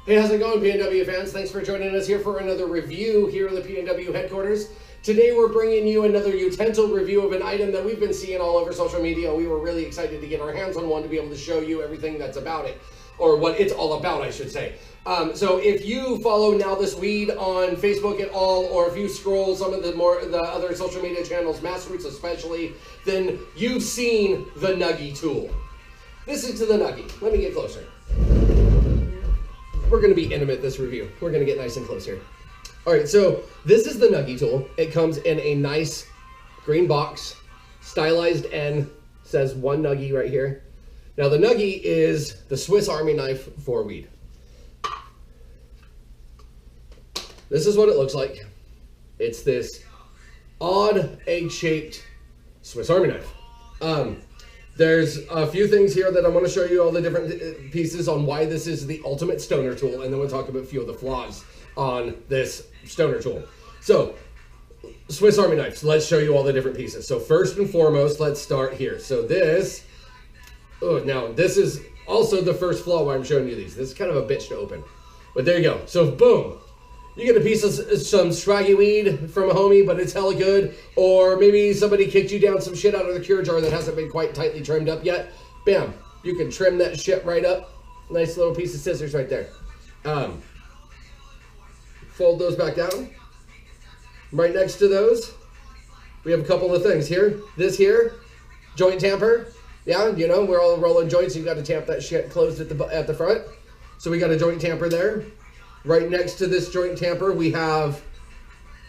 Hey, how's it going, PNW fans? Thanks for joining us here for another review here in the PNW headquarters. Today we're bringing you another utensil review of an item that we've been seeing all over social media. We were really excited to get our hands on one to be able to show you everything that's about it, or what it's all about, I should say. So if you follow Now This Weed on Facebook at all, or if you scroll some of the other social media channels, Massroots especially, then you've seen the Nuggy tool. This is the Nuggy. Let me get closer. We're going to be intimate this review. We're going to get nice and close here. All right, so this is the Nuggy tool. It comes in a nice green box, stylized N, says one Nuggy right here. Now the Nuggy is the Swiss Army knife for weed. This is what it looks like. It's this odd egg-shaped Swiss Army knife. There's a few things here that I want to show you all the different pieces on why this is the ultimate stoner tool, and then we'll talk about a few of the flaws on this stoner tool. So, Swiss Army knives, let's show you all the different pieces. So first and foremost, let's start here. So this, now this is also the first flaw why I'm showing you these. This is kind of a bitch to open, but there you go. So boom. You get a piece of some swaggy weed from a homie, but it's hella good. Or maybe somebody kicked you down some shit out of the cure jar that hasn't been quite tightly trimmed up yet. Bam, you can trim that shit right up. Nice little piece of scissors right there. Fold those back down. Right next to those, we have a couple of things here. This here, joint tamper. Yeah, you know, we're all rolling joints. You got to tamp that shit closed at the front. So we got a joint tamper there. Right next to this joint tamper, we have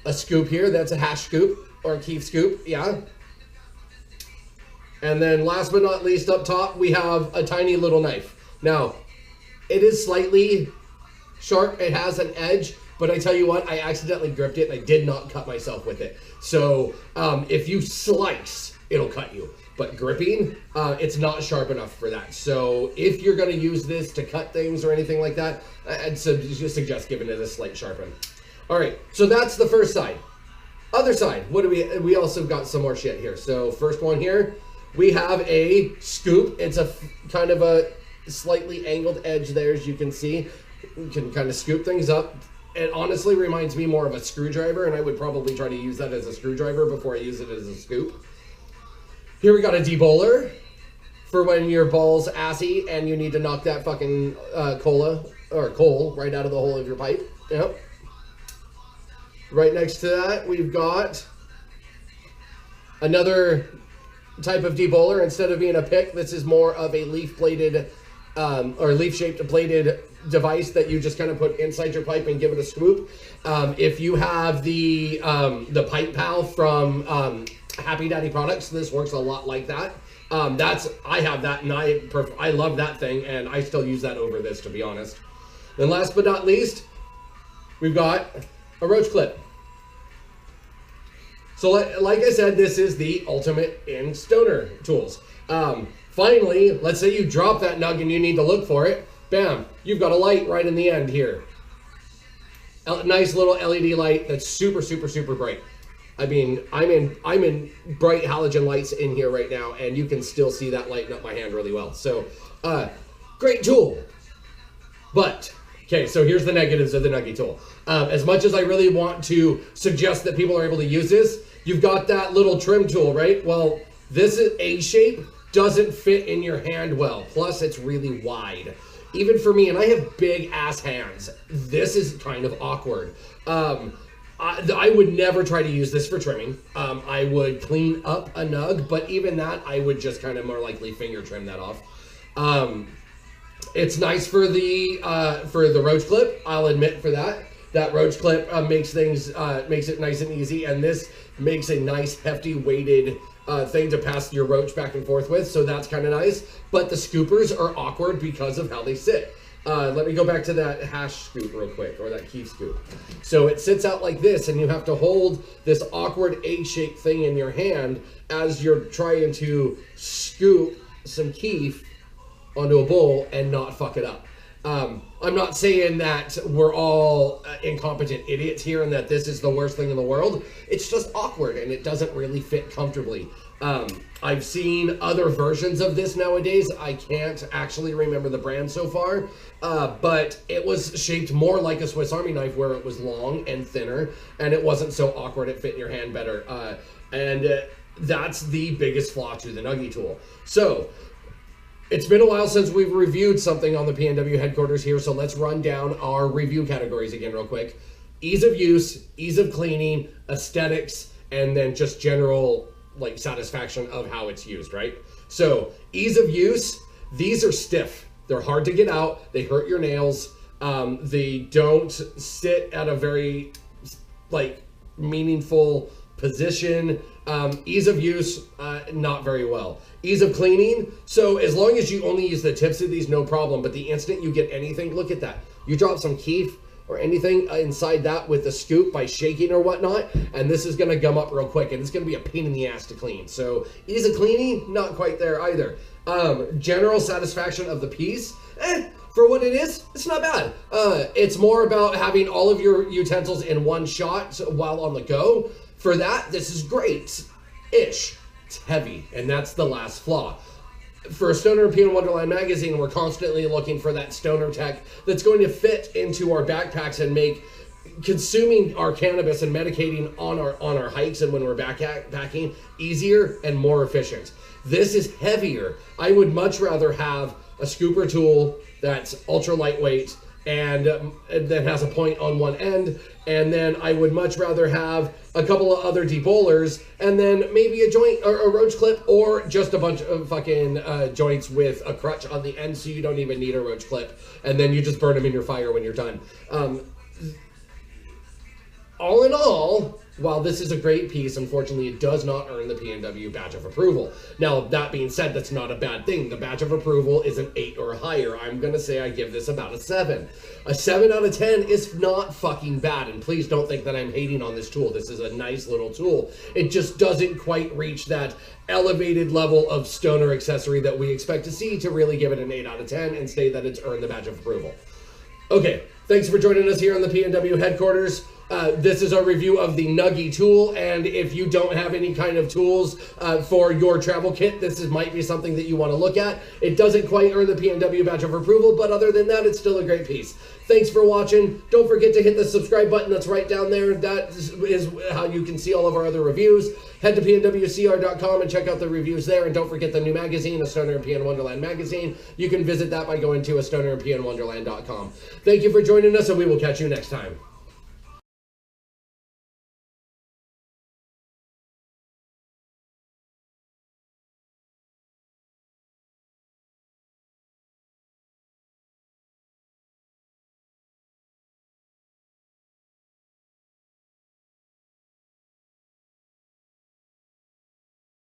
a scoop here. That's a hash scoop or a keef scoop, yeah. And then last but not least, up top, we have a tiny little knife. Now, it is slightly sharp. It has an edge, but I tell you what, I accidentally gripped it and I did not cut myself with it. So if you slice, it'll cut you. But gripping, it's not sharp enough for that. So if you're going to use this to cut things or anything like that, I'd suggest giving it a slight sharpen. All right, so that's the first side. Other side, what do we also got some more shit here. So first one here, we have a scoop. It's a kind of a slightly angled edge there, as you can see. You can kind of scoop things up. It honestly reminds me more of a screwdriver, and I would probably try to use that as a screwdriver before I use it as a scoop. Here we got a debowler for when your ball's assy and you need to knock that fucking coal right out of the hole of your pipe. Yep. Right next to that, we've got another type of debowler. Instead of being a pick, this is more of a leaf-bladed or leaf-shaped bladed device that you just kind of put inside your pipe and give it a swoop. If you have the Pipe Pal from Happy Daddy products, this works a lot like that. I have that, and I love that thing, and I still use that over this, to be honest. Then last but not least, we've got a roach clip. So like I said, this is the ultimate in stoner tools. Finally, let's say you drop that nug and you need to look for it. Bam, you've got a light right in the end here. A nice little LED light that's super, super, super bright. I mean, I'm in bright halogen lights in here right now, and you can still see that lighting up my hand really well. So, great tool. But, okay, so here's the negatives of the Nuggy tool. As much as I really want to suggest that people are able to use this, you've got that little trim tool, right? Well, this is A-shape, doesn't fit in your hand well. Plus, it's really wide. Even for me, and I have big ass hands, this is kind of awkward. I would never try to use this for trimming. I would clean up a nug, but even that, I would just kind of more likely finger trim that off. It's nice for the roach clip. I'll admit for that. That roach clip makes it nice and easy, and this makes a nice hefty weighted thing to pass your roach back and forth with. So that's kind of nice. But the scoopers are awkward because of how they sit. Let me go back to that hash scoop real quick, or that keef scoop. So it sits out like this, and you have to hold this awkward egg-shaped thing in your hand as you're trying to scoop some keef onto a bowl and not fuck it up. I'm not saying that we're all incompetent idiots here and that this is the worst thing in the world. It's just awkward, and it doesn't really fit comfortably. I've seen other versions of this nowadays. I can't actually remember the brand so far, but it was shaped more like a Swiss Army knife, where it was long and thinner, and it wasn't so awkward. It fit in your hand better, and that's the biggest flaw to the Nuggy tool. So it's been a while since we've reviewed something on the PNW headquarters here, so let's run down our review categories again real quick. Ease of use, ease of cleaning, aesthetics, and then just general like satisfaction of how it's used, right? So ease of use, these are stiff. They're hard to get out. They hurt your nails. They don't sit at a very like meaningful position. Ease of use, not very well. Ease of cleaning, so as long as you only use the tips of these, no problem. But the instant you get anything, look at that. You drop some keef or anything inside that with the scoop by shaking or whatnot, and this is gonna gum up real quick, and it's gonna be a pain in the ass to clean. So ease of cleaning, not quite there either. General satisfaction of the piece, for what it is, it's not bad. It's more about having all of your utensils in one shot while on the go. For that, this is great-ish. It's heavy, and that's the last flaw. For Stoner European Wonderland magazine, we're constantly looking for that stoner tech that's going to fit into our backpacks and make consuming our cannabis and medicating on our hikes and when we're backpacking easier and more efficient. This is heavier. I would much rather have a scooper tool that's ultra lightweight and that has a point on one end, and then I would much rather have a couple of other debowlers, and then maybe a joint or a roach clip, or just a bunch of fucking joints with a crutch on the end, so you don't even need a roach clip, and then you just burn them in your fire when you're done. All in all, while this is a great piece, unfortunately, it does not earn the PNW Badge of Approval. Now, that being said, that's not a bad thing. The Badge of Approval is an 8 or higher. I'm going to say I give this about a 7. A 7 out of 10 is not fucking bad, and please don't think that I'm hating on this tool. This is a nice little tool. It just doesn't quite reach that elevated level of stoner accessory that we expect to see to really give it an 8 out of 10 and say that it's earned the Badge of Approval. Okay, thanks for joining us here on the PNW headquarters. This is a review of the Nuggy tool, and if you don't have any kind of tools for your travel kit, this might be something that you want to look at. It doesn't quite earn the PNW Badge of Approval, but other than that, it's still a great piece. Thanks for watching. Don't forget to hit the subscribe button that's right down there. That is how you can see all of our other reviews. Head to PNWCR.com and check out the reviews there, and don't forget the new magazine, A Stoner European Wonderland magazine. You can visit that by going to AstonerEuropeanWonderland.com. Thank you for joining us, and we will catch you next time.